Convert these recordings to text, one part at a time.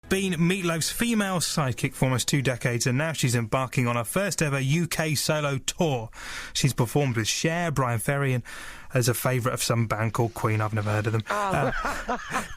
been Meatloaf's female sidekick for almost 2 decades, and now she's embarking on her first ever UK solo tour. She's performed with Cher, Brian Ferry, and as a favourite of some band called Queen. I've never heard of them.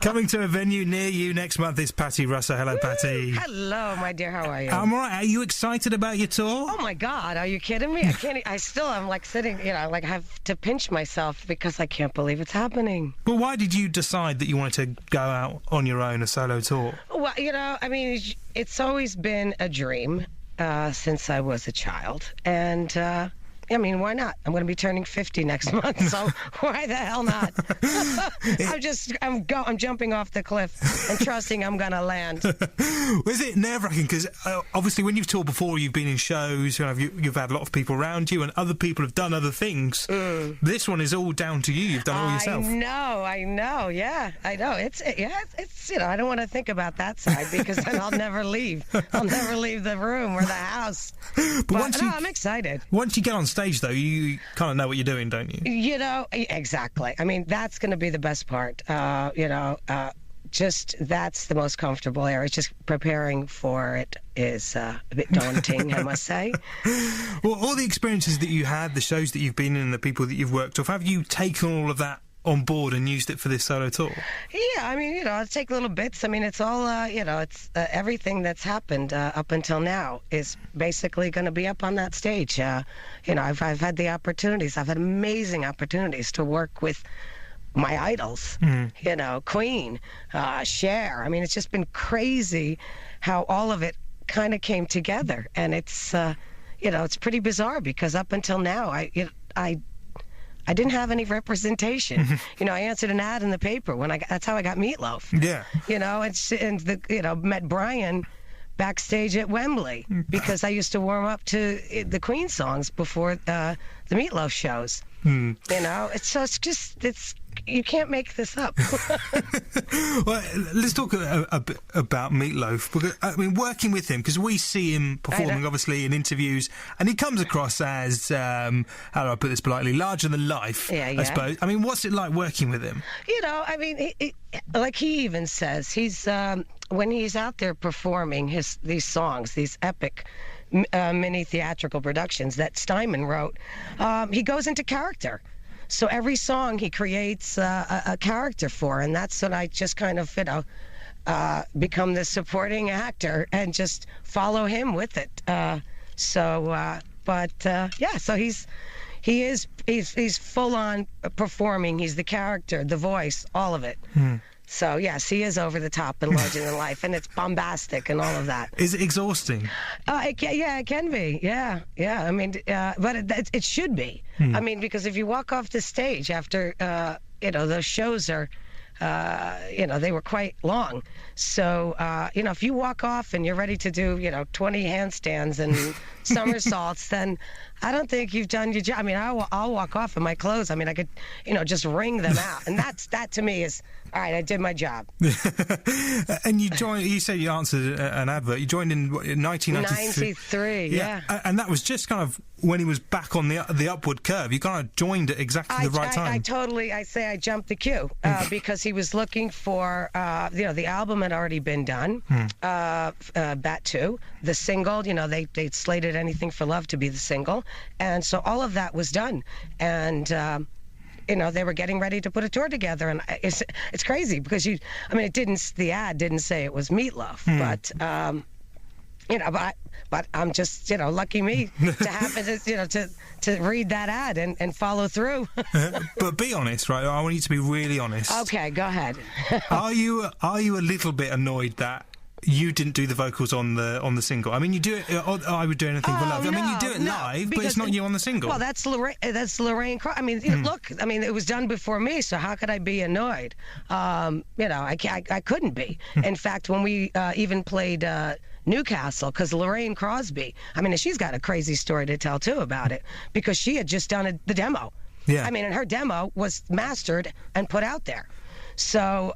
Coming to a venue near you next month is Patti Russo. Hello, Patti. Hello, my dear. How are you? I'm all right. Are you excited about your tour? Oh my God, are you kidding me? I'm like sitting, like I have to pinch myself because I can't believe it's happening. Well, why did you decide that you wanted to go out on your own, a solo tour? Well, it's always been a dream since I was a child, and why not? I'm going to be turning 50 next month, so why the hell not? I'm jumping off the cliff and trusting I'm going to land. Was it nerve-wracking? Because obviously when you've toured before, you've been in shows, you've had a lot of people around you, and other people have done other things. This one is all down to you. You've done it all yourself. I know. Yeah, I know. It's I don't want to think about that side because then I'll never leave. I'll never leave the room or the house. But I'm excited. Once you get on stage, though, you kind of know what you're doing, don't you? Exactly. I mean, that's going to be the best part. Just that's the most comfortable area. Just preparing for it is a bit daunting, I must say. Well, all the experiences that you had, the shows that you've been in, the people that you've worked with, have you taken all of that on board and used it for this solo tour? Yeah, I'll take little bits. It's all, it's everything that's happened up until now is basically going to be up on that stage. I've had the opportunities. I've had amazing opportunities to work with my idols, Queen, Cher. It's just been crazy how all of it kind of came together. And it's, it's pretty bizarre because up until now, I didn't have any representation. I answered an ad in the paper that's how I got Meatloaf. Yeah. Met Brian backstage at Wembley because I used to warm up to the Queen songs before the Meatloaf shows. It's you can't make this up. Well, let's talk a bit about Meatloaf. Because, working with him, because we see him performing, obviously, in interviews, and he comes across as, how do I put this politely, larger than life, I suppose. What's it like working with him? Like he even says, he's when he's out there performing these songs, these epic mini theatrical productions that Steinman wrote, he goes into character. So every song he creates a character for, and that's what I just kind of, become the supporting actor and just follow him with it. So he's full on performing. He's the character, the voice, all of it. So, yes, he is over the top and larger than life, and it's bombastic and all of that. Is it exhausting? It can be. Yeah. But it should be. Because if you walk off the stage after, those shows are, they were quite long. So, if you walk off and you're ready to do, 20 handstands and somersaults, then I don't think you've done your job. I'll walk off in my clothes. I could, just wring them out. And that to me is, all right, I did my job. And you said you answered an advert. You joined in 1993. Yeah. And that was just kind of when he was back on the upward curve. You kind of joined at exactly the right time. I jumped the queue because he was looking for, the album had already been done, Bat 2, the single, they slated Anything for Love to be the single. And so all of that was done. And, they were getting ready to put a tour together. And it's crazy because the ad didn't say it was Meatloaf, but I'm just, lucky me to happen to read that ad and follow through. But be honest, right? I want you to be really honest. Okay, go ahead. Are you a little bit annoyed that you didn't do the vocals on the single? You do it. I would do Anything for Love. You do it live, but it's not you on the single. Well, that's Lorraine. Look, it was done before me, so how could I be annoyed? I couldn't be. In fact, when we even played Newcastle, because Lorraine Crosby, she's got a crazy story to tell too about it, because she had just done the demo. Yeah. And her demo was mastered and put out there. So.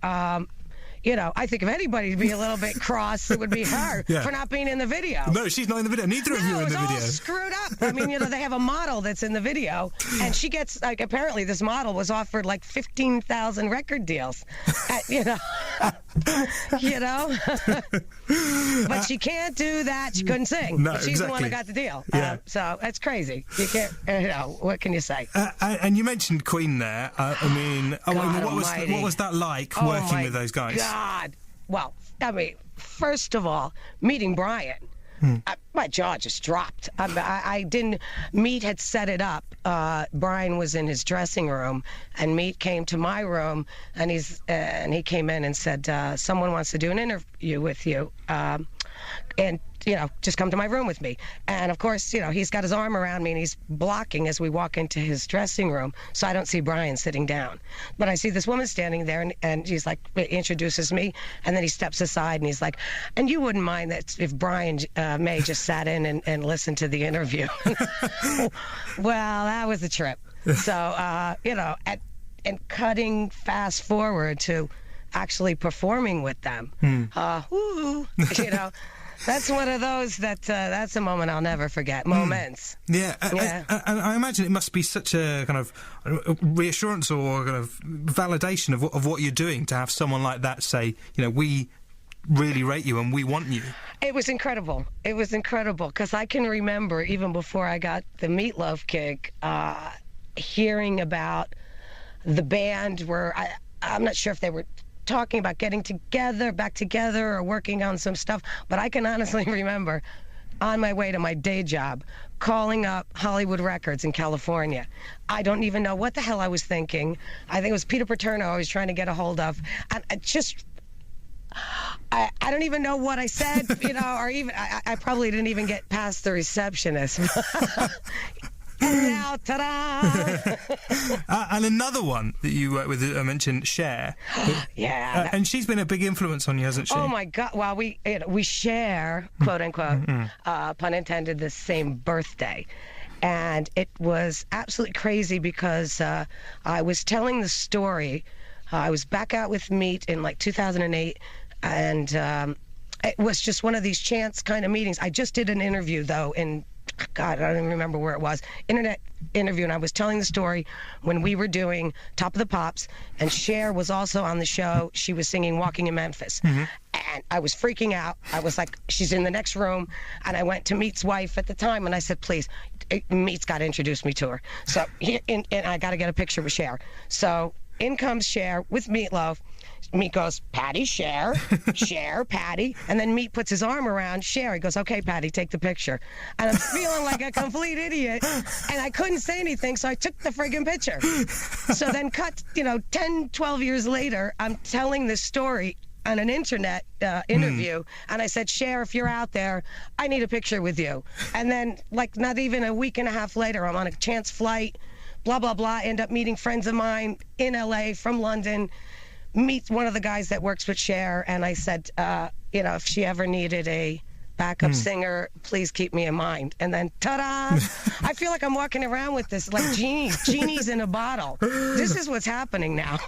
I think if anybody to be a little bit cross, it would be her for not being in the video. No, she's not in the video. Neither of you are in the video. All screwed up. I mean, they have a model that's in the video, and she gets, apparently this model was offered 15,000 record deals. But she can't do that. She couldn't sing. No, She's the one that got the deal. Yeah. So that's crazy. You can't, what can you say? And you mentioned Queen there. What was that like working with those guys? God. Well, first of all, meeting Brian, my jaw just dropped. I didn't. Meat had set it up. Brian was in his dressing room, and Meat came to my room, and he came in and said, "Someone wants to do an interview with you, and just come to my room with me." And of course, he's got his arm around me and he's blocking as we walk into his dressing room, so I don't see Brian sitting down. But I see this woman standing there, and she's introduces me, and then he steps aside and he's like, "And you wouldn't mind that if Brian May just sat in and listened to the interview?" Well, that was a trip. So, and cutting fast forward to actually performing with them, that's one of those that's a moment I'll never forget. Moments. Yeah. And I imagine it must be such a kind of reassurance or kind of validation of what you're doing to have someone like that say, we really rate you and we want you. It was incredible. It was incredible because I can remember even before I got the Meatloaf gig, hearing about the band where I'm not sure if they were talking about getting back together or working on some stuff, but I can honestly remember on my way to my day job calling up Hollywood Records in California. I don't even know what the hell I was thinking. I think it was Peter Paterno I was trying to get a hold of. I don't even know what I said, or even I probably didn't even get past the receptionist. And now, ta-da! And another one that you work with, I mentioned, Cher. Yeah. And she's been a big influence on you, hasn't she? Oh, my God. Well, we share, quote-unquote, pun intended, the same birthday. And it was absolutely crazy because I was telling the story. I was back out with Meat in 2008, and it was just one of these chance kind of meetings. I just did an interview, though, in God, I don't even remember where it was. Internet interview, and I was telling the story when we were doing Top of the Pops, and Cher was also on the show. She was singing Walking in Memphis. And I was freaking out. I was like, she's in the next room. And I went to Meat's wife at the time, and I said, please, Meat's got to introduce me to her. So, and I got to get a picture with Cher. So in comes Cher with Meatloaf. Meat goes, Patti, Cher, Cher, Patti. And then Meat puts his arm around Cher. He goes, okay, Patti, take the picture. And I'm feeling like a complete idiot. And I couldn't say anything, so I took the friggin' picture. So then cut, 10, 12 years later, I'm telling this story on an internet interview. And I said, Cher, if you're out there, I need a picture with you. And then, not even a week and a half later, I'm on a chance flight, blah, blah, blah, end up meeting friends of mine in L.A. from London, meet one of the guys that works with Cher, and I said, if she ever needed a backup singer, please keep me in mind. And then, ta-da! I feel like I'm walking around with this, genies in a bottle. This is what's happening now.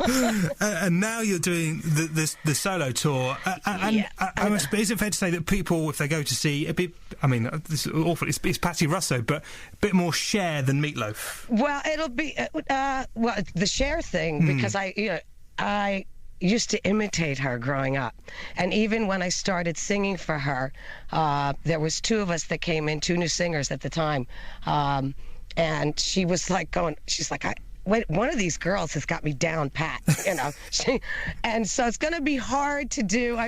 And now you're doing the solo tour. Is it fair to say that people, if they go to see, this is awful, it's Patti Russo, but a bit more Cher than Meatloaf? Well, it'll be, the Cher thing, because I used to imitate her growing up. And even when I started singing for her, there was two of us that came in, two new singers at the time. And she was she's like, one of these girls has got me down pat, and so it's going to be hard to do,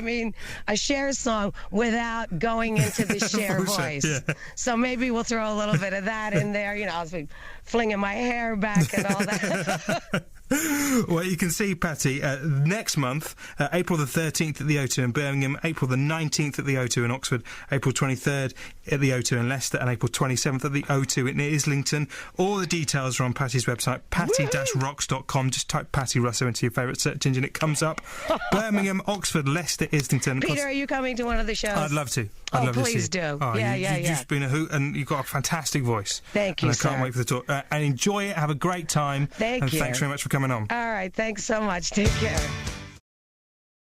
a Cher song without going into the Cher voice. Yeah. So maybe we'll throw a little bit of that in there, I'll be flinging my hair back and all that. Well, you can see Patti next month, April the 13th at the O2 in Birmingham, April the 19th at the O2 in Oxford, April 23rd at the O2 in Leicester, and April 27th at the O2 in Islington. All the details are on Patti's website, patti-rocks.com. Just type Patti Russo into your favourite search engine, it comes up. Birmingham, Oxford, Leicester, Islington. Peter, are you coming to one of the shows? I'd love to. I'd love please to see do. Oh, yeah. You've been a hoot, and you've got a fantastic voice. Thank you, and I can't wait for the tour. And enjoy it, have a great time. Thank you. And thanks very much for coming on. All right, thanks so much. Take care.